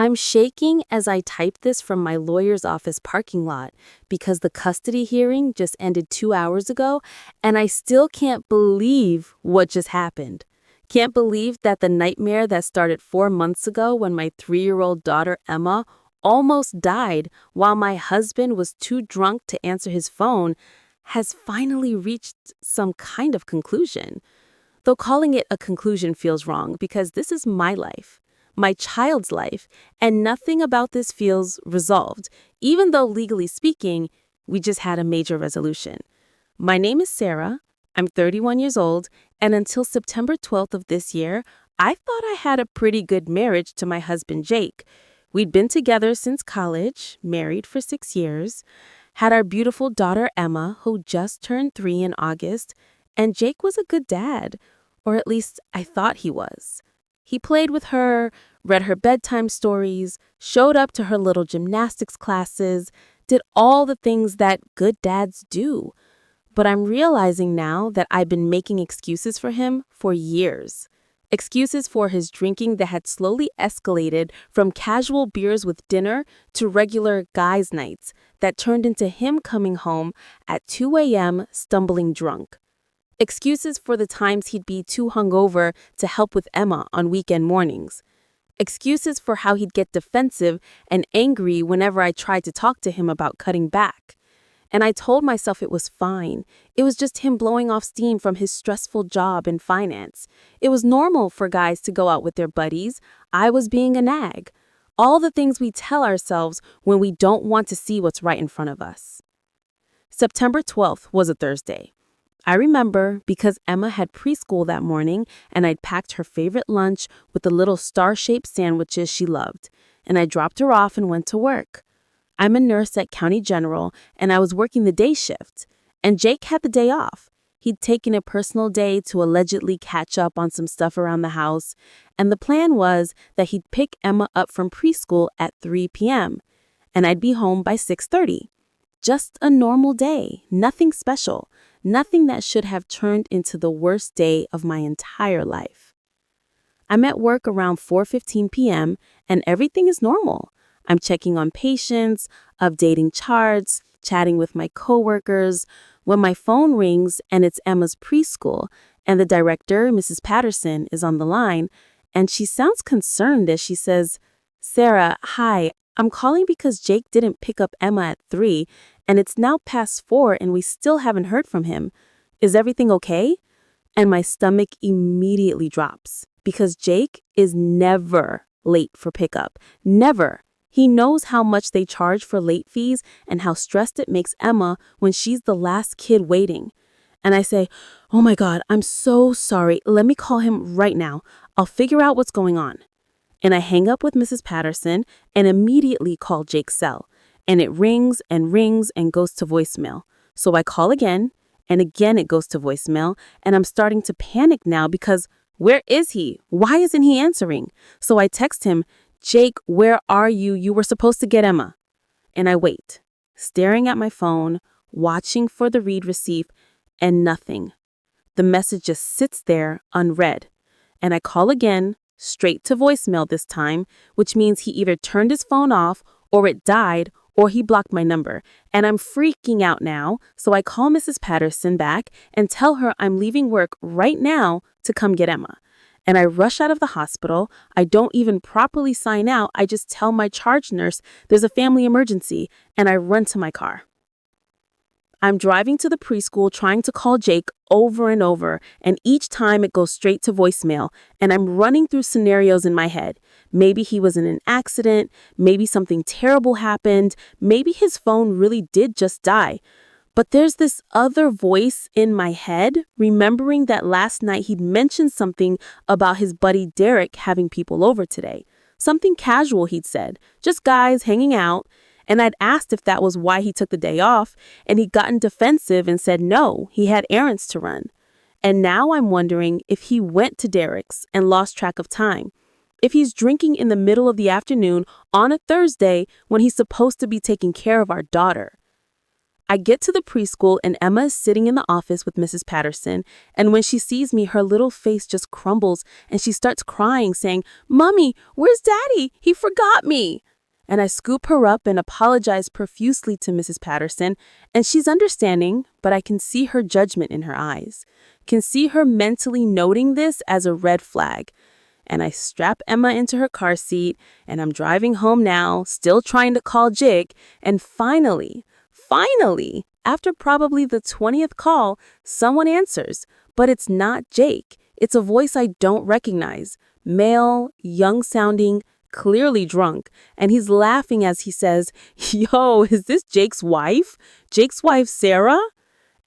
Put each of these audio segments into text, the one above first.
I'm shaking as I type this from my lawyer's office parking lot because the custody hearing just ended 2 hours ago, and I still can't believe what just happened. Can't believe that the nightmare that started 4 months ago when my 3-year-old daughter Emma almost died while my husband was too drunk to answer his phone has finally reached some kind of conclusion. Though calling it a conclusion feels wrong because this is my life, my child's life, and nothing about this feels resolved, even though legally speaking, we just had a major resolution. My name is Sarah, I'm 31 years old, and until September 12th of this year, I thought I had a pretty good marriage to my husband Jake. We'd been together since college, married for 6 years, had our beautiful daughter Emma, who just turned 3 in August, and Jake was a good dad, or at least I thought he was. He played with her, read her bedtime stories, showed up to her little gymnastics classes, did all the things that good dads do. But I'm realizing now that I've been making excuses for him for years. Excuses for his drinking that had slowly escalated from casual beers with dinner to regular guys' nights that turned into him coming home at 2 a.m. stumbling drunk. Excuses for the times he'd be too hungover to help with Emma on weekend mornings. Excuses for how he'd get defensive and angry whenever I tried to talk to him about cutting back. And I told myself it was fine. It was just him blowing off steam from his stressful job in finance. It was normal for guys to go out with their buddies. I was being a nag. All the things we tell ourselves when we don't want to see what's right in front of us. September 12th was a Thursday. I remember because Emma had preschool that morning and I'd packed her favorite lunch with the little star-shaped sandwiches she loved, and I dropped her off and went to work. I'm a nurse at County General, and I was working the day shift, and Jake had the day off. He'd taken a personal day to allegedly catch up on some stuff around the house, and the plan was that he'd pick Emma up from preschool at 3 p.m., and I'd be home by 6:30. Just a normal day, nothing special, nothing that should have turned into the worst day of my entire life. I'm at work around 4:15 p.m., and everything is normal. I'm checking on patients, updating charts, chatting with my coworkers, when my phone rings and it's Emma's preschool, and the director, Mrs. Patterson, is on the line, and she sounds concerned as she says, "Sarah, hi, I'm calling because Jake didn't pick up Emma at 3, and it's now past 4 and we still haven't heard from him. Is everything okay?" And my stomach immediately drops because Jake is never late for pickup. Never. He knows how much they charge for late fees and how stressed it makes Emma when she's the last kid waiting. And I say, "Oh my God, I'm so sorry. Let me call him right now. I'll figure out what's going on." And I hang up with Mrs. Patterson and immediately call Jake's cell. And it rings and goes to voicemail. So I call again, and again it goes to voicemail, and I'm starting to panic now because where is he? Why isn't he answering? So I text him, "Jake, where are you? You were supposed to get Emma." And I wait, staring at my phone, watching for the read receipt, and nothing. The message just sits there unread. And I call again, straight to voicemail this time, which means he either turned his phone off, or it died, or he blocked my number. And I'm freaking out now, so I call Mrs. Patterson back and tell her I'm leaving work right now to come get Emma. And I rush out of the hospital. I don't even properly sign out. I just tell my charge nurse there's a family emergency, and I run to my car. I'm driving to the preschool trying to call Jake over and over, and each time it goes straight to voicemail, and I'm running through scenarios in my head. Maybe he was in an accident, maybe something terrible happened, maybe his phone really did just die. But there's this other voice in my head, remembering that last night he'd mentioned something about his buddy Derek having people over today. Something casual, he'd said, just guys hanging out. And I'd asked if that was why he took the day off, and he'd gotten defensive and said no, he had errands to run. And now I'm wondering if he went to Derek's and lost track of time. If he's drinking in the middle of the afternoon on a Thursday when he's supposed to be taking care of our daughter. I get to the preschool and Emma is sitting in the office with Mrs. Patterson, and when she sees me, her little face just crumbles and she starts crying, saying, "Mommy, where's Daddy? He forgot me." And I scoop her up and apologize profusely to Mrs. Patterson, and she's understanding, but I can see her judgment in her eyes, can see her mentally noting this as a red flag. And I strap Emma into her car seat, and I'm driving home now, still trying to call Jake, and finally, after probably the 20th call, someone answers, but it's not Jake. It's a voice I don't recognize, male, young-sounding, clearly drunk, and he's laughing as he says, "Yo, is this Jake's wife? Jake's wife, Sarah?"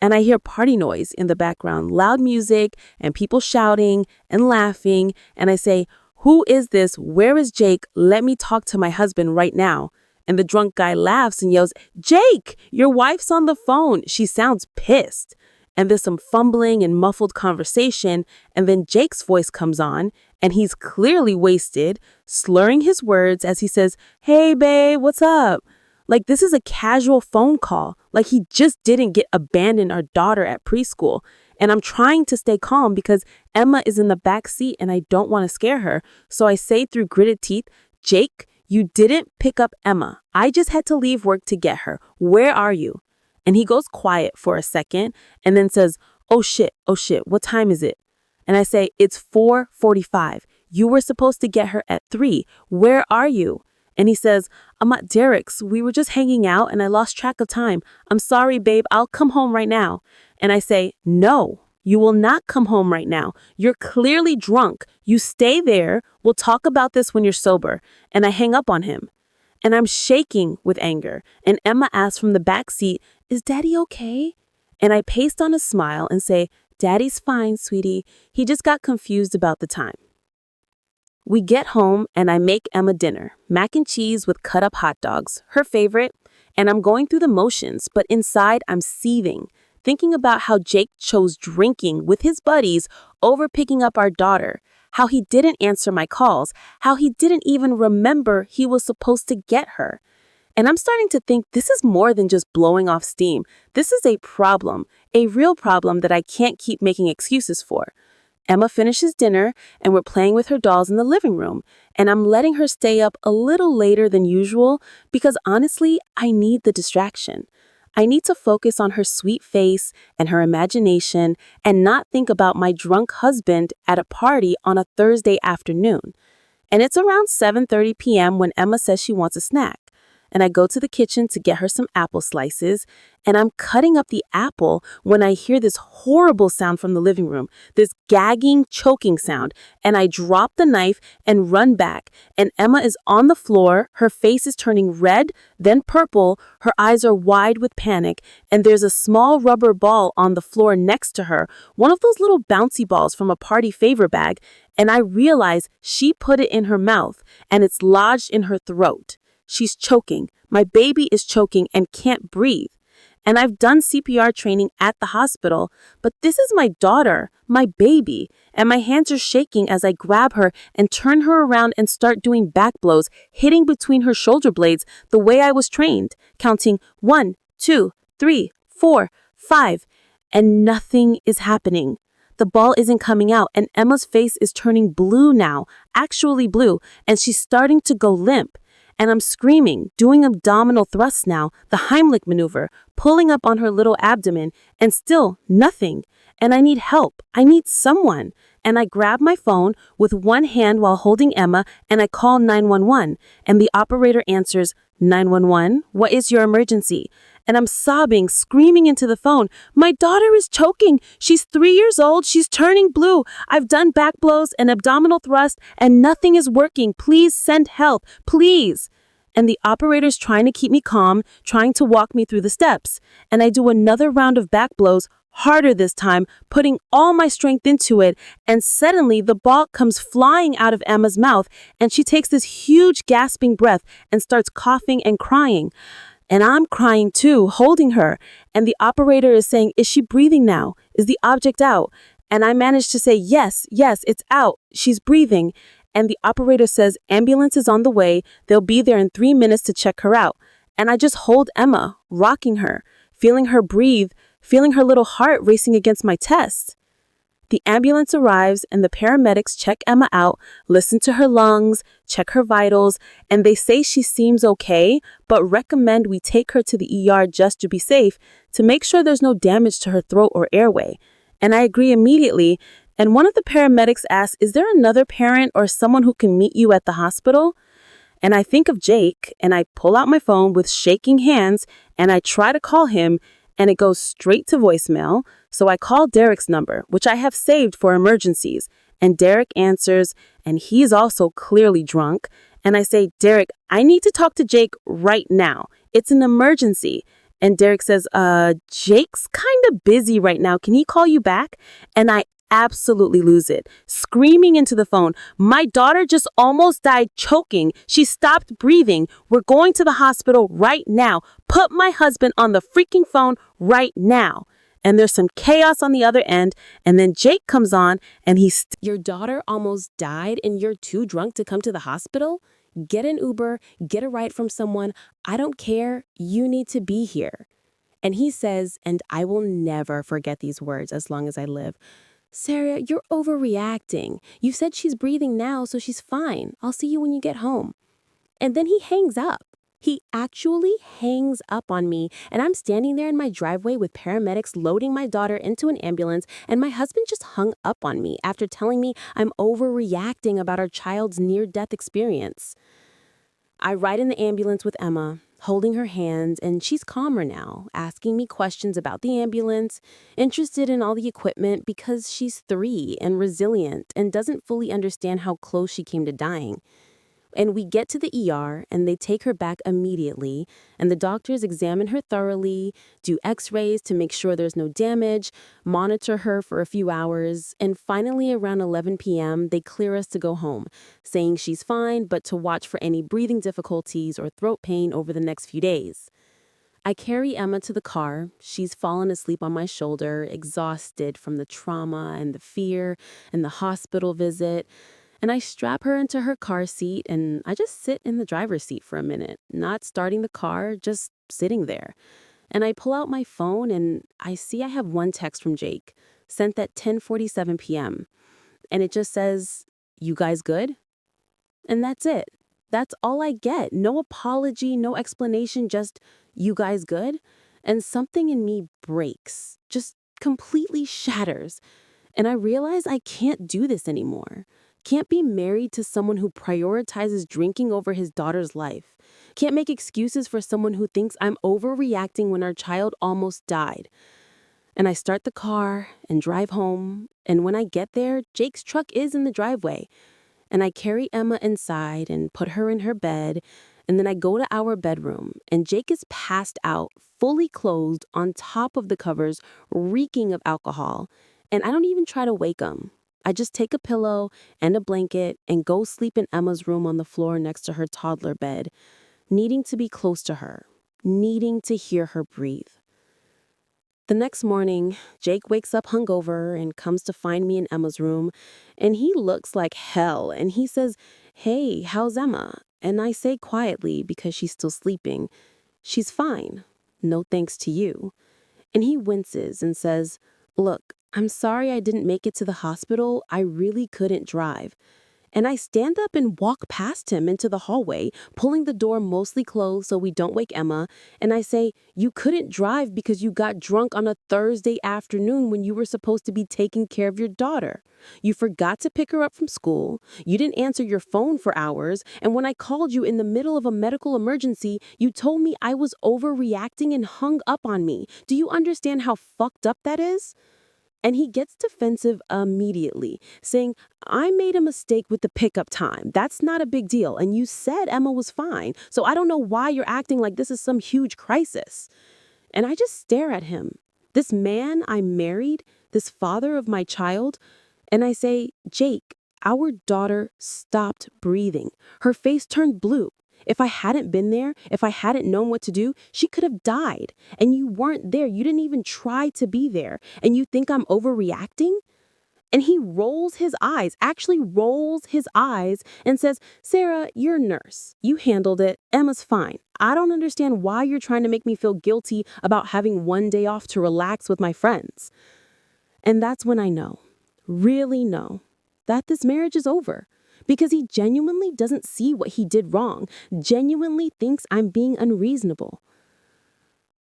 And I hear party noise in the background, loud music and people shouting and laughing, and I say, "Who is this? Where is Jake? Let me talk to my husband right now." And the drunk guy laughs and yells, "Jake, your wife's on the phone. She sounds pissed." And there's some fumbling and muffled conversation, and then Jake's voice comes on, and he's clearly wasted, slurring his words as he says, "Hey, babe, what's up?" Like this is a casual phone call, like he just didn't get abandoned our daughter at preschool. And I'm trying to stay calm because Emma is in the back seat and I don't want to scare her. So I say through gritted teeth, "Jake, you didn't pick up Emma. I just had to leave work to get her. Where are you?" And he goes quiet for a second and then says, oh shit, what time is it?" And I say, "It's 4:45. You were supposed to get her at 3. Where are you?" And he says, "I'm at Derek's. We were just hanging out and I lost track of time. I'm sorry, babe. I'll come home right now." And I say, "No, you will not come home right now. You're clearly drunk. You stay there. We'll talk about this when you're sober." And I hang up on him. And I'm shaking with anger. And Emma asks from the back seat, "Is Daddy okay?" And I paste on a smile and say, "Daddy's fine, sweetie. He just got confused about the time." We get home and I make Emma dinner, mac and cheese with cut up hot dogs, her favorite, and I'm going through the motions, but inside I'm seething, thinking about how Jake chose drinking with his buddies over picking up our daughter, how he didn't answer my calls, how he didn't even remember he was supposed to get her. And I'm starting to think this is more than just blowing off steam. This is a problem, a real problem that I can't keep making excuses for. Emma finishes dinner and we're playing with her dolls in the living room, and I'm letting her stay up a little later than usual because honestly, I need the distraction. I need to focus on her sweet face and her imagination and not think about my drunk husband at a party on a Thursday afternoon. And it's around 7:30 p.m. when Emma says she wants a snack. And I go to the kitchen to get her some apple slices, and I'm cutting up the apple when I hear this horrible sound from the living room, this gagging, choking sound, and I drop the knife and run back, and Emma is on the floor, her face is turning red, then purple, her eyes are wide with panic, and there's a small rubber ball on the floor next to her, one of those little bouncy balls from a party favor bag, and I realize she put it in her mouth, and it's lodged in her throat. She's choking. My baby is choking and can't breathe. And I've done CPR training at the hospital, but this is my daughter, my baby, and my hands are shaking as I grab her and turn her around and start doing back blows, hitting between her shoulder blades the way I was trained, counting 1, 2, 3, 4, 5, and nothing is happening. The ball isn't coming out, and Emma's face is turning blue now, actually blue, and she's starting to go limp. And I'm screaming, doing abdominal thrusts now, the Heimlich maneuver, pulling up on her little abdomen, and still nothing. And I need help. I need someone. And I grab my phone with one hand while holding Emma, and I call 911. And the operator answers, 911, what is your emergency? And I'm sobbing, screaming into the phone. My daughter is choking. She's 3 years old. She's turning blue. I've done back blows and abdominal thrust and nothing is working. Please send help. Please. And the operator's trying to keep me calm, trying to walk me through the steps. And I do another round of back blows, harder this time, putting all my strength into it. And suddenly the ball comes flying out of Emma's mouth and she takes this huge gasping breath and starts coughing and crying. And I'm crying too, holding her. And the operator is saying, is she breathing now? Is the object out? And I manage to say, yes, it's out. She's breathing. And the operator says, ambulance is on the way. They'll be there in 3 minutes to check her out. And I just hold Emma, rocking her, feeling her breathe, feeling her little heart racing against my chest. The ambulance arrives and the paramedics check Emma out, listen to her lungs, check her vitals, and they say she seems okay, but recommend we take her to the ER just to be safe to make sure there's no damage to her throat or airway. And I agree immediately. And one of the paramedics asks, "Is there another parent or someone who can meet you at the hospital?" And I think of Jake, and I pull out my phone with shaking hands, and I try to call him, and it goes straight to voicemail. So I call Derek's number, which I have saved for emergencies, and Derek answers, and he's also clearly drunk. And I say, "Derek, I need to talk to Jake right now. It's an emergency." And Derek says, Jake's kind of busy right now. Can he call you back?" And I absolutely lose it, screaming into the phone, "My daughter just almost died choking. She stopped breathing. We're going to the hospital right now. Put my husband on the freaking phone right now." And there's some chaos on the other end, and then Jake comes on, and "Your daughter almost died and you're too drunk to come to the hospital? Get an Uber, get a ride from someone. I don't care. You need to be here." And he says, and I will never forget these words as long as I live, "Sarah, you're overreacting. You said she's breathing now, so she's fine. I'll see you when you get home." And then he hangs up. He actually hangs up on me, and I'm standing there in my driveway with paramedics loading my daughter into an ambulance, and my husband just hung up on me after telling me I'm overreacting about our child's near-death experience. I ride in the ambulance with Emma, holding her hand, and she's calmer now, asking me questions about the ambulance, interested in all the equipment because she's 3 and resilient and doesn't fully understand how close she came to dying. And we get to the ER, and they take her back immediately, and the doctors examine her thoroughly, do x-rays to make sure there's no damage, monitor her for a few hours, and finally around 11 p.m., they clear us to go home, saying she's fine, but to watch for any breathing difficulties or throat pain over the next few days. I carry Emma to the car. She's fallen asleep on my shoulder, exhausted from the trauma and the fear and the hospital visit. And I strap her into her car seat, and I just sit in the driver's seat for a minute, not starting the car, just sitting there. And I pull out my phone, and I see I have one text from Jake, sent at 10:47 p.m. And it just says, "You guys good?" And that's it. That's all I get. No apology, no explanation, just, "You guys good?" And something in me breaks, just completely shatters. And I realize I can't do this anymore. Can't be married to someone who prioritizes drinking over his daughter's life. Can't make excuses for someone who thinks I'm overreacting when our child almost died. And I start the car and drive home. And when I get there, Jake's truck is in the driveway. And I carry Emma inside and put her in her bed. And then I go to our bedroom, and Jake is passed out, fully clothed on top of the covers, reeking of alcohol. And I don't even try to wake him. I just take a pillow and a blanket and go sleep in Emma's room on the floor next to her toddler bed, needing to be close to her, needing to hear her breathe. The next morning, Jake wakes up hungover and comes to find me in Emma's room, and he looks like hell, and he says, "Hey, how's Emma?" And I say quietly, because she's still sleeping, "She's fine. No thanks to you." And he winces and says, "Look, I'm sorry I didn't make it to the hospital. I really couldn't drive." And I stand up and walk past him into the hallway, pulling the door mostly closed so we don't wake Emma. And I say, "You couldn't drive because you got drunk on a Thursday afternoon when you were supposed to be taking care of your daughter. You forgot to pick her up from school. You didn't answer your phone for hours. And when I called you in the middle of a medical emergency, you told me I was overreacting and hung up on me. Do you understand how fucked up that is?" And he gets defensive immediately, saying, "I made a mistake with the pickup time. That's not a big deal. And you said Emma was fine. So I don't know why you're acting like this is some huge crisis." And I just stare at him. This man I married, this father of my child. And I say, "Jake, our daughter stopped breathing. Her face turned blue. If I hadn't been there, if I hadn't known what to do, she could have died. And you weren't there. You didn't even try to be there. And you think I'm overreacting?" And he rolls his eyes, actually rolls his eyes, and says, "Sarah, you're a nurse. You handled it. Emma's fine. I don't understand why you're trying to make me feel guilty about having one day off to relax with my friends." And that's when I know, really know, that this marriage is over. Because he genuinely doesn't see what he did wrong, genuinely thinks I'm being unreasonable.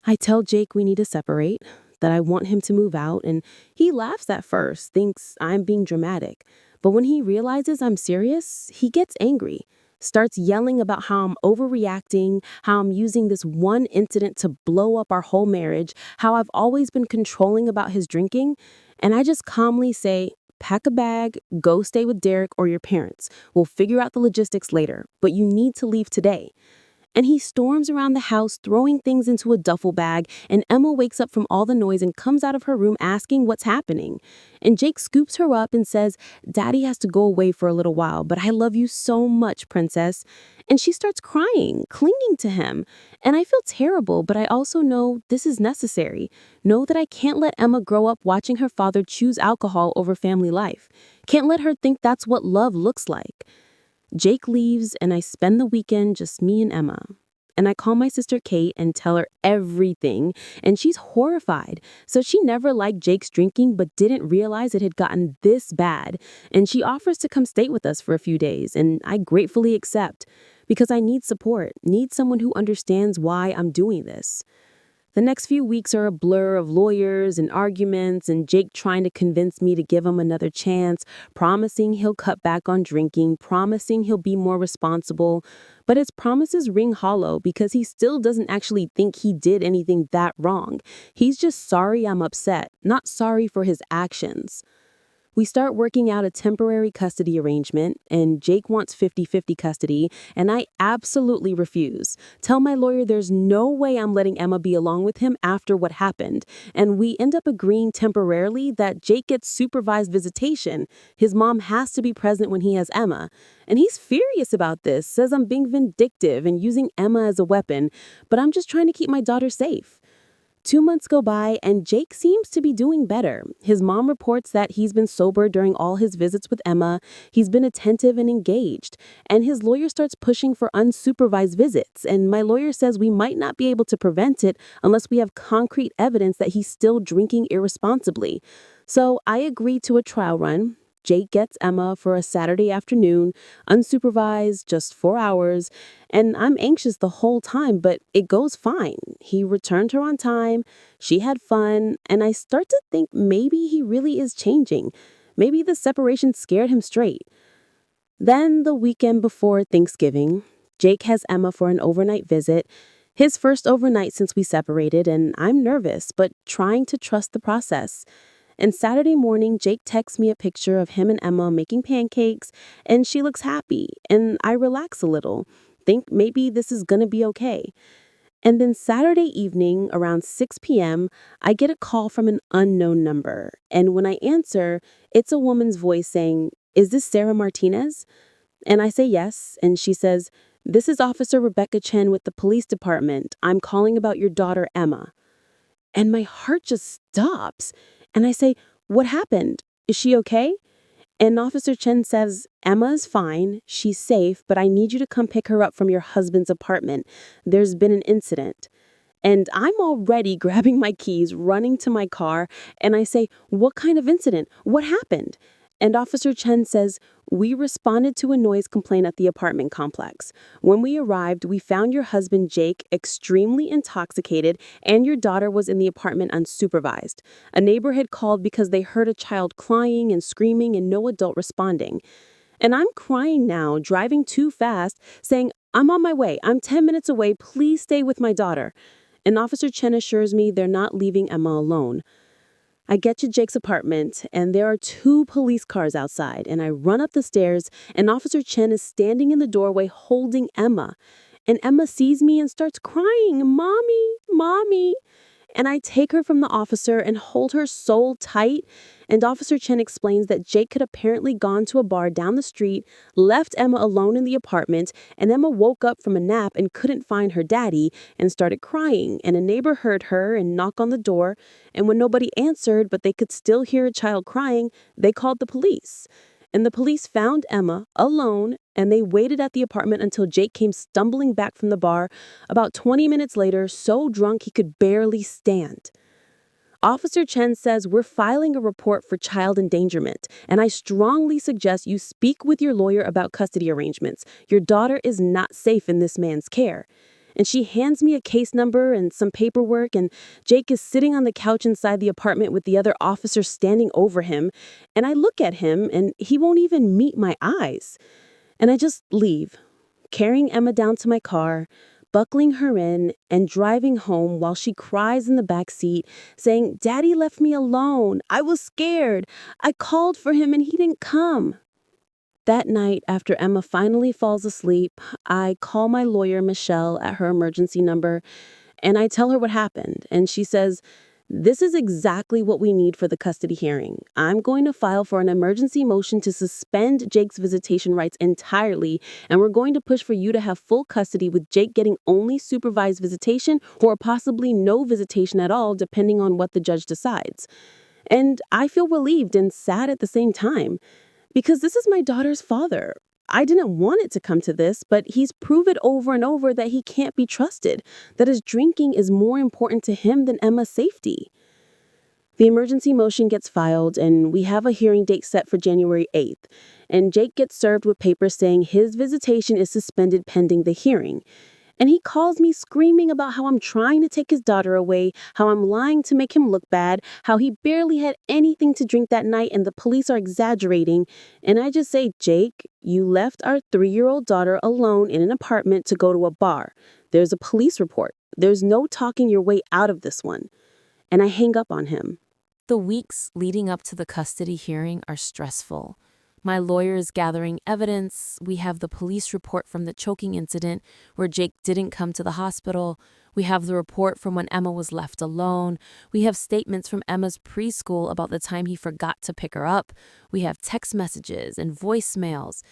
I tell Jake we need to separate, that I want him to move out, and he laughs at first, thinks I'm being dramatic. But when he realizes I'm serious, he gets angry, starts yelling about how I'm overreacting, how I'm using this one incident to blow up our whole marriage, how I've always been controlling about his drinking. And I just calmly say, "Pack a bag, go stay with Derek or your parents. We'll figure out the logistics later, but you need to leave today." And he storms around the house, throwing things into a duffel bag, and Emma wakes up from all the noise and comes out of her room asking what's happening. And Jake scoops her up and says, "Daddy has to go away for a little while, but I love you so much, princess." And she starts crying, clinging to him. And I feel terrible, but I also know this is necessary. Know that I can't let Emma grow up watching her father choose alcohol over family life. Can't let her think that's what love looks like. Jake leaves, and I spend the weekend just me and Emma. And I call my sister Kate and tell her everything, and she's horrified. So she never liked Jake's drinking, but didn't realize it had gotten this bad. And she offers to come stay with us for a few days, and I gratefully accept, because I need support, need someone who understands why I'm doing this. The next few weeks are a blur of lawyers and arguments, and Jake trying to convince me to give him another chance, promising he'll cut back on drinking, promising he'll be more responsible. But his promises ring hollow because he still doesn't actually think he did anything that wrong. He's just sorry I'm upset, not sorry for his actions. We start working out a temporary custody arrangement, and Jake wants 50-50 custody, and I absolutely refuse. Tell my lawyer there's no way I'm letting Emma be along with him after what happened, and we end up agreeing temporarily that Jake gets supervised visitation. His mom has to be present when he has Emma, and he's furious about this, says I'm being vindictive and using Emma as a weapon, but I'm just trying to keep my daughter safe. 2 months go by, and Jake seems to be doing better. His mom reports that he's been sober during all his visits with Emma. He's been attentive and engaged. And his lawyer starts pushing for unsupervised visits. And my lawyer says we might not be able to prevent it unless we have concrete evidence that he's still drinking irresponsibly. So I agree to a trial run. Jake gets Emma for a Saturday afternoon, unsupervised, just 4 hours. And I'm anxious the whole time, but it goes fine. He returned her on time, she had fun, and I start to think maybe he really is changing. Maybe the separation scared him straight. Then, the weekend before Thanksgiving, Jake has Emma for an overnight visit. His first overnight since we separated, and I'm nervous, but trying to trust the process. And Saturday morning, Jake texts me a picture of him and Emma making pancakes, and she looks happy, and I relax a little, think maybe this is gonna be okay. And then Saturday evening, around 6 p.m., I get a call from an unknown number. And when I answer, it's a woman's voice saying, "Is this Sarah Martinez?" And I say yes, and she says, "This is Officer Rebecca Chen with the police department. I'm calling about your daughter, Emma." And my heart just stops. And I say, "What happened? Is she okay?" And Officer Chen says, "Emma is fine. She's safe, but I need you to come pick her up from your husband's apartment. There's been an incident." And I'm already grabbing my keys, running to my car, and I say, "What kind of incident? What happened?" And Officer Chen says, "We responded to a noise complaint at the apartment complex. When we arrived, we found your husband, Jake, extremely intoxicated, and your daughter was in the apartment unsupervised. A neighbor had called because they heard a child crying and screaming and no adult responding." And I'm crying now, driving too fast, saying, "I'm on my way. I'm 10 minutes away. Please stay with my daughter." And Officer Chen assures me they're not leaving Emma alone. I get to Jake's apartment, and there are 2 police cars outside, and I run up the stairs, and Officer Chen is standing in the doorway holding Emma. And Emma sees me and starts crying, "Mommy, Mommy." And I take her from the officer and hold her so tight. And Officer Chen explains that Jake had apparently gone to a bar down the street, left Emma alone in the apartment, and Emma woke up from a nap and couldn't find her daddy and started crying. And a neighbor heard her and knock on the door. And when nobody answered, but they could still hear a child crying, they called the police. And the police found Emma alone, and they waited at the apartment until Jake came stumbling back from the bar about 20 minutes later, so drunk he could barely stand. Officer Chen says we're filing a report for child endangerment, and I strongly suggest you speak with your lawyer about custody arrangements. Your daughter is not safe in this man's care. And she hands me a case number and some paperwork, and Jake is sitting on the couch inside the apartment with the other officers standing over him. And I look at him, and he won't even meet my eyes. And I just leave, carrying Emma down to my car, buckling her in, and driving home while she cries in the back seat, saying, "Daddy left me alone. I was scared. I called for him and he didn't come." That night, after Emma finally falls asleep, I call my lawyer, Michelle, at her emergency number, and I tell her what happened. And she says, "This is exactly what we need for the custody hearing. I'm going to file for an emergency motion to suspend Jake's visitation rights entirely, and we're going to push for you to have full custody with Jake getting only supervised visitation or possibly no visitation at all, depending on what the judge decides." And I feel relieved and sad at the same time, because this is my daughter's father. I didn't want it to come to this, but he's proven over and over that he can't be trusted, that his drinking is more important to him than Emma's safety. The emergency motion gets filed, and we have a hearing date set for January 8th. And Jake gets served with papers saying his visitation is suspended pending the hearing. And he calls me screaming about how I'm trying to take his daughter away, how I'm lying to make him look bad, how he barely had anything to drink that night and the police are exaggerating. And I just say, "Jake, you left our 3-year-old daughter alone in an apartment to go to a bar. There's a police report. There's no talking your way out of this one." And I hang up on him. The weeks leading up to the custody hearing are stressful. My lawyer is gathering evidence. We have the police report from the choking incident where Jake didn't come to the hospital. We have the report from when Emma was left alone. We have statements from Emma's preschool about the time he forgot to pick her up. We have text messages and voicemails.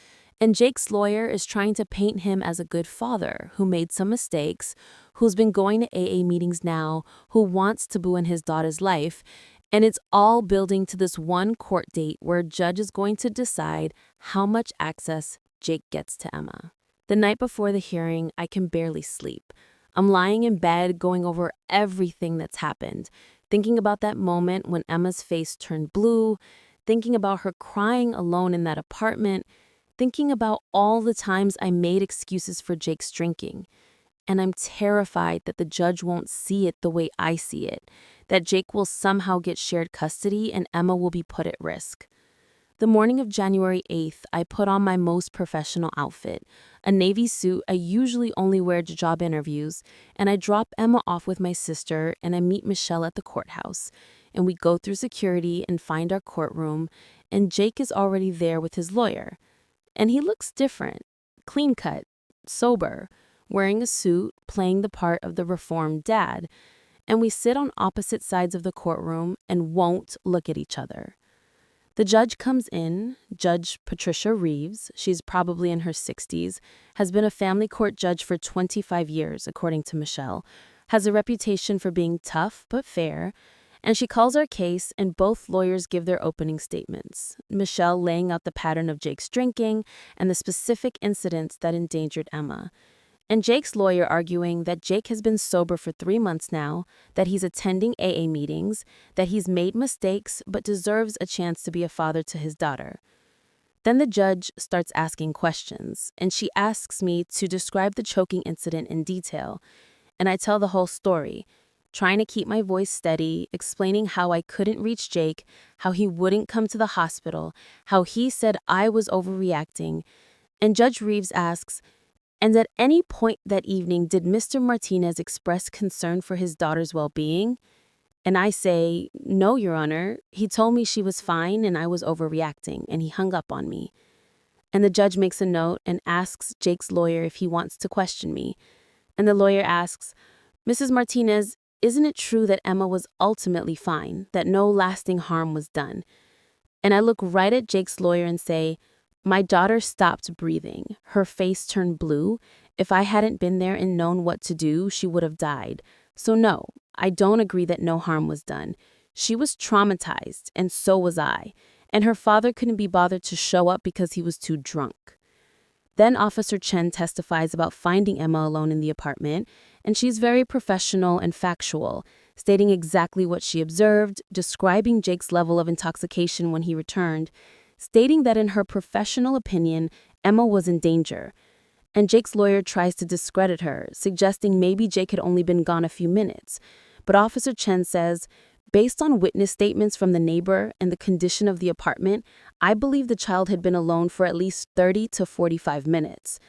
And Jake's lawyer is trying to paint him as a good father who made some mistakes, who's been going to AA meetings now, who wants to boo in his daughter's life. And it's all building to this one court date where a judge is going to decide how much access Jake gets to Emma. The night before the hearing, I can barely sleep. I'm lying in bed going over everything that's happened, thinking about that moment when Emma's face turned blue, thinking about her crying alone in that apartment, thinking about all the times I made excuses for Jake's drinking. And I'm terrified that the judge won't see it the way I see it, that Jake will somehow get shared custody and Emma will be put at risk. The morning of January 8th, I put on my most professional outfit, a navy suit I usually only wear to job interviews, and I drop Emma off with my sister and I meet Michelle at the courthouse. And we go through security and find our courtroom, and Jake is already there with his lawyer. And he looks different, clean-cut, sober, wearing a suit, playing the part of the reformed dad, and we sit on opposite sides of the courtroom and won't look at each other. The judge comes in, Judge Patricia Reeves. She's probably in her 60s, has been a family court judge for 25 years, according to Michelle, has a reputation for being tough but fair, and she calls our case and both lawyers give their opening statements, Michelle laying out the pattern of Jake's drinking and the specific incidents that endangered Emma. And Jake's lawyer arguing that Jake has been sober for 3 months now, that he's attending AA meetings, that he's made mistakes but deserves a chance to be a father to his daughter. Then the judge starts asking questions, and she asks me to describe the choking incident in detail. And I tell the whole story, trying to keep my voice steady, explaining how I couldn't reach Jake, how he wouldn't come to the hospital, how he said I was overreacting. And Judge Reeves asks, "And at any point that evening, did Mr. Martinez express concern for his daughter's well-being?" And I say, "No, Your Honor. He told me she was fine and I was overreacting, and he hung up on me." And the judge makes a note and asks Jake's lawyer if he wants to question me. And the lawyer asks, "Mrs. Martinez, isn't it true that Emma was ultimately fine, that no lasting harm was done? And I look right at Jake's lawyer and say, my daughter stopped breathing. Her face turned blue. If I hadn't been there and known what to do, she would have died. So no, I don't agree that no harm was done. She was traumatized, and so was I. And her father couldn't be bothered to show up because he was too drunk. Then Officer Chen testifies about finding Emma alone in the apartment, and she's very professional and factual, stating exactly what she observed, describing Jake's level of intoxication when he returned, stating that in her professional opinion, Emma was in danger. And Jake's lawyer tries to discredit her, suggesting maybe Jake had only been gone a few minutes. But Officer Chen says, based on witness statements from the neighbor and the condition of the apartment, I believe the child had been alone for at least 30 to 45 minutes.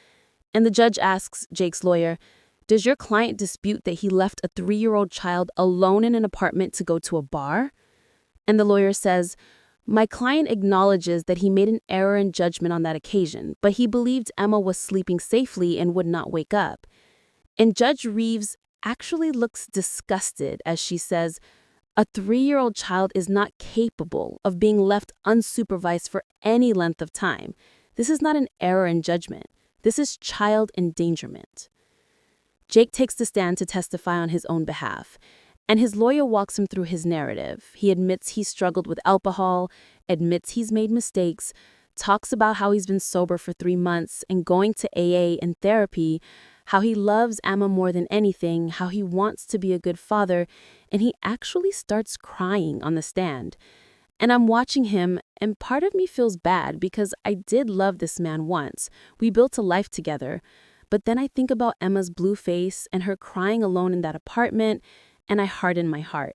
And the judge asks Jake's lawyer, does your client dispute that he left a 3-year-old child alone in an apartment to go to a bar? And the lawyer says, my client acknowledges that he made an error in judgment on that occasion, but he believed Emma was sleeping safely and would not wake up. And Judge Reeves actually looks disgusted as she says, a 3-year-old child is not capable of being left unsupervised for any length of time. This is not an error in judgment. This is child endangerment. Jake takes the stand to testify on his own behalf, and his lawyer walks him through his narrative. He admits he struggled with alcohol, admits he's made mistakes, talks about how he's been sober for 3 months and going to AA and therapy, how he loves Emma more than anything, how he wants to be a good father, and he actually starts crying on the stand. And I'm watching him, and part of me feels bad because I did love this man once. We built a life together. But then I think about Emma's blue face and her crying alone in that apartment, and I harden my heart.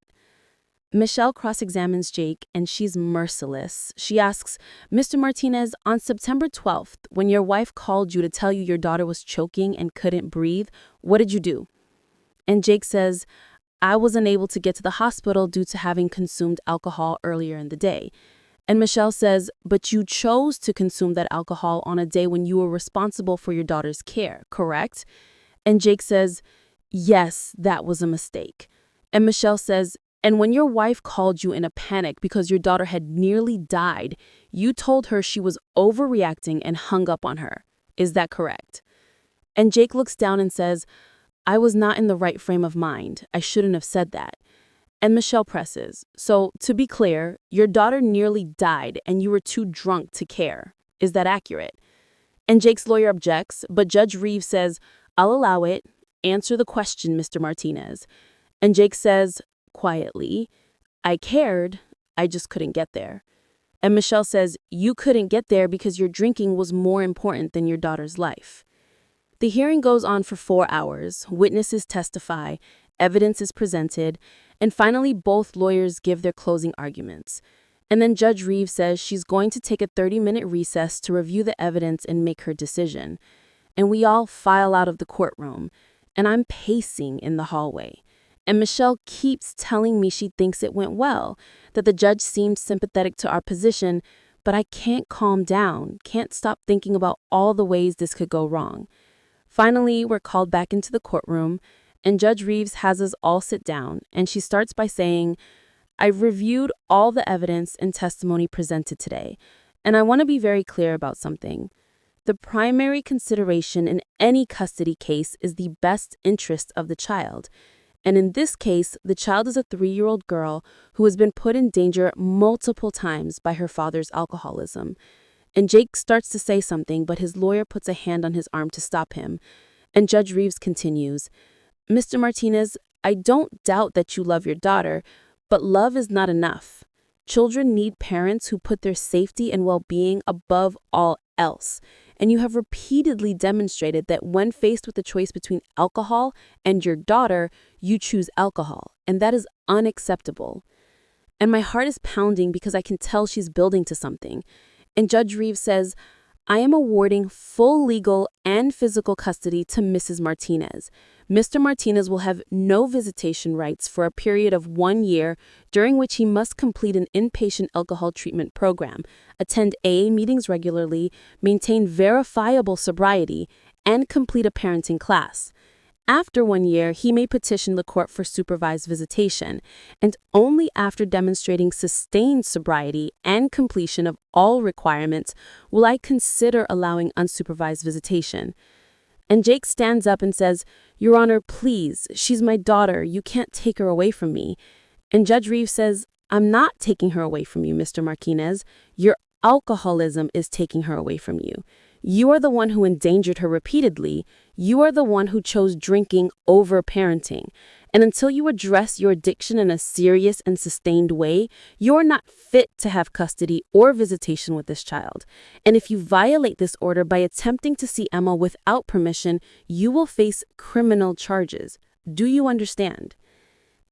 Michelle cross-examines Jake, and she's merciless. She asks, Mr. Martinez, on September 12th, when your wife called you to tell you your daughter was choking and couldn't breathe, what did you do? And Jake says, I was unable to get to the hospital due to having consumed alcohol earlier in the day. And Michelle says, but you chose to consume that alcohol on a day when you were responsible for your daughter's care, correct? And Jake says, yes, that was a mistake. And Michelle says, and when your wife called you in a panic because your daughter had nearly died, you told her she was overreacting and hung up on her. Is that correct? And Jake looks down and says, I was not in the right frame of mind. I shouldn't have said that. And Michelle presses, so to be clear, your daughter nearly died and you were too drunk to care. Is that accurate? And Jake's lawyer objects, but Judge Reeves says, I'll allow it. Answer the question, Mr. Martinez. And Jake says, quietly, I cared, I just couldn't get there. And Michelle says, you couldn't get there because your drinking was more important than your daughter's life. The hearing goes on for 4 hours, witnesses testify, evidence is presented, and finally both lawyers give their closing arguments. And then Judge Reeves says she's going to take a 30-minute recess to review the evidence and make her decision. And we all file out of the courtroom, and I'm pacing in the hallway. And Michelle keeps telling me she thinks it went well, that the judge seemed sympathetic to our position, but I can't calm down, can't stop thinking about all the ways this could go wrong. Finally, we're called back into the courtroom, and Judge Reeves has us all sit down, and she starts by saying, I've reviewed all the evidence and testimony presented today, and I want to be very clear about something. The primary consideration in any custody case is the best interest of the child. And in this case, the child is a 3-year-old girl who has been put in danger multiple times by her father's alcoholism. And Jake starts to say something, but his lawyer puts a hand on his arm to stop him. And Judge Reeves continues, Mr. Martinez, I don't doubt that you love your daughter, but love is not enough. Children need parents who put their safety and well-being above all else. And you have repeatedly demonstrated that when faced with the choice between alcohol and your daughter, you choose alcohol, and that is unacceptable. And my heart is pounding because I can tell she's building to something. And Judge Reeves says, I am awarding full legal and physical custody to Mrs. Martinez. Mr. Martinez will have no visitation rights for a period of 1 year, during which he must complete an inpatient alcohol treatment program, attend AA meetings regularly, maintain verifiable sobriety, and complete a parenting class. After 1 year, he may petition the court for supervised visitation, and only after demonstrating sustained sobriety and completion of all requirements will I consider allowing unsupervised visitation. And Jake stands up and says, "Your Honor, please, she's my daughter. You can't take her away from me." And Judge Reeves says, "I'm not taking her away from you, Mr. Martinez. Your alcoholism is taking her away from you. You are the one who endangered her repeatedly. You are the one who chose drinking over parenting. And until you address your addiction in a serious and sustained way, you're not fit to have custody or visitation with this child. And if you violate this order by attempting to see Emma without permission, you will face criminal charges. Do you understand?"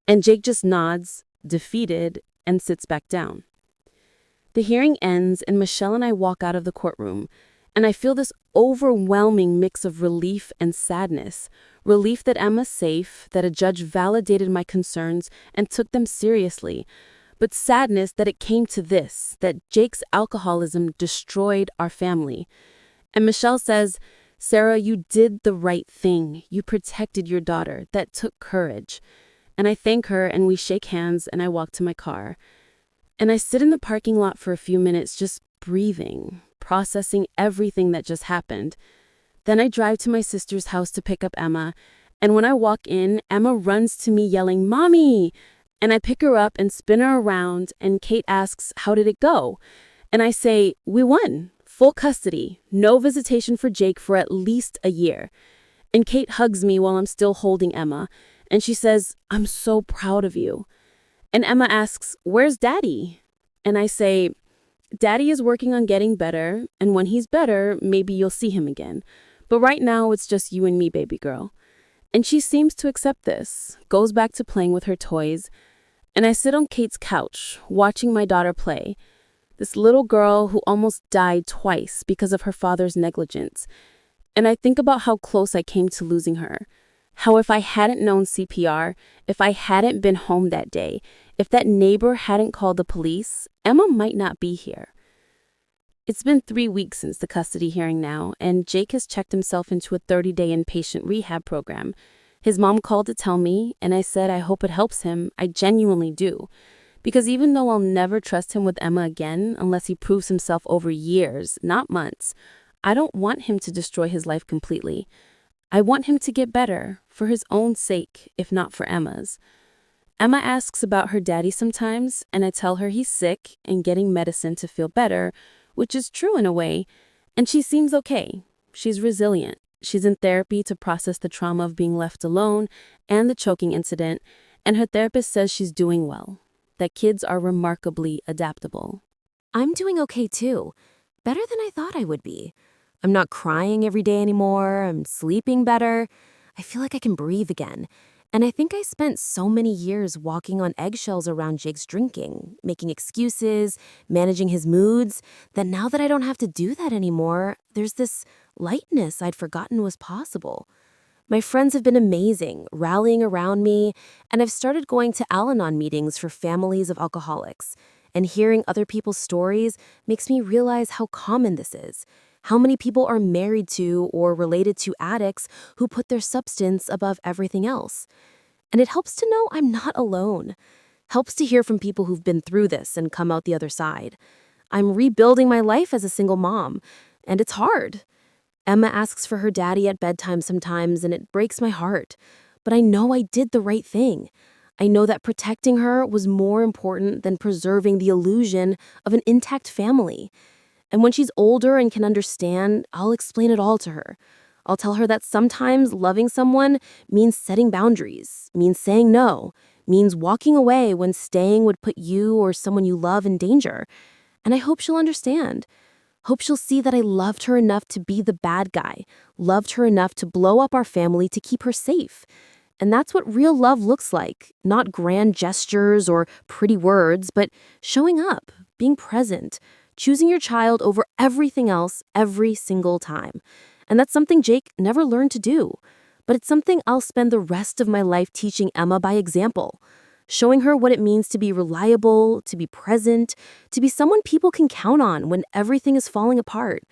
And Jake just nods, defeated, and sits back down. The hearing ends, and Michelle and I walk out of the courtroom, and I feel this overwhelming mix of relief and sadness. Relief that Emma's safe, that a judge validated my concerns and took them seriously, but sadness that it came to this, that Jake's alcoholism destroyed our family. And Michelle says, "Sarah, you did the right thing. You protected your daughter. That took courage." And I thank her, and we shake hands, and I walk to my car. And I sit in the parking lot for a few minutes just breathing, processing everything that just happened. Then I drive to my sister's house to pick up Emma, and when I walk in, Emma runs to me yelling, "Mommy!" And I pick her up and spin her around, and Kate asks, "How did it go?" And I say, "We won. Full custody. No visitation for Jake for at least a year." And Kate hugs me while I'm still holding Emma, and she says, "I'm so proud of you." And Emma asks, "Where's Daddy?" And I say, "Daddy is working on getting better, and when he's better, maybe you'll see him again. But right now, it's just you and me, baby girl." And she seems to accept this, goes back to playing with her toys, and I sit on Kate's couch, watching my daughter play. This little girl who almost died twice because of her father's negligence. And I think about how close I came to losing her. How if I hadn't known CPR, if I hadn't been home that day, if that neighbor hadn't called the police, Emma might not be here. It's been 3 weeks since the custody hearing now, and Jake has checked himself into a 30-day inpatient rehab program. His mom called to tell me, and I said I hope it helps him. I genuinely do. Because even though I'll never trust him with Emma again unless he proves himself over years, not months, I don't want him to destroy his life completely. I want him to get better, for his own sake, if not for Emma's. Emma asks about her daddy sometimes, and I tell her he's sick and getting medicine to feel better, which is true in a way, and she seems okay. She's resilient. She's in therapy to process the trauma of being left alone and the choking incident, and her therapist says she's doing well, that kids are remarkably adaptable. I'm doing okay too. Better than I thought I would be. I'm not crying every day anymore. I'm sleeping better. I feel like I can breathe again. And I think I spent so many years walking on eggshells around Jake's drinking, making excuses, managing his moods, that now that I don't have to do that anymore, there's this lightness I'd forgotten was possible. My friends have been amazing, rallying around me, and I've started going to Al-Anon meetings for families of alcoholics. And hearing other people's stories makes me realize how common this is. How many people are married to or related to addicts who put their substance above everything else? And it helps to know I'm not alone. Helps to hear from people who've been through this and come out the other side. I'm rebuilding my life as a single mom, and it's hard. Emma asks for her daddy at bedtime sometimes, and it breaks my heart. But I know I did the right thing. I know that protecting her was more important than preserving the illusion of an intact family. And when she's older and can understand, I'll explain it all to her. I'll tell her that sometimes loving someone means setting boundaries, means saying no, means walking away when staying would put you or someone you love in danger. And I hope she'll understand. Hope she'll see that I loved her enough to be the bad guy, loved her enough to blow up our family to keep her safe. And that's what real love looks like, not grand gestures or pretty words, but showing up, being present, choosing your child over everything else every single time. And that's something Jake never learned to do. But it's something I'll spend the rest of my life teaching Emma by example, showing her what it means to be reliable, to be present, to be someone people can count on when everything is falling apart.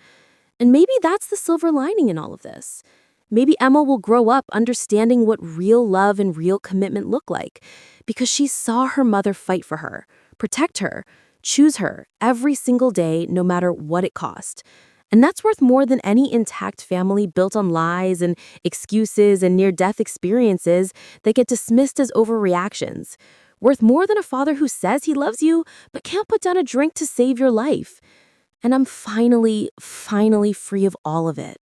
And maybe that's the silver lining in all of this. Maybe Emma will grow up understanding what real love and real commitment look like because she saw her mother fight for her, protect her, choose her every single day, no matter what it cost. And that's worth more than any intact family built on lies and excuses and near-death experiences that get dismissed as overreactions. Worth more than a father who says he loves you, but can't put down a drink to save your life. And I'm finally free of all of it.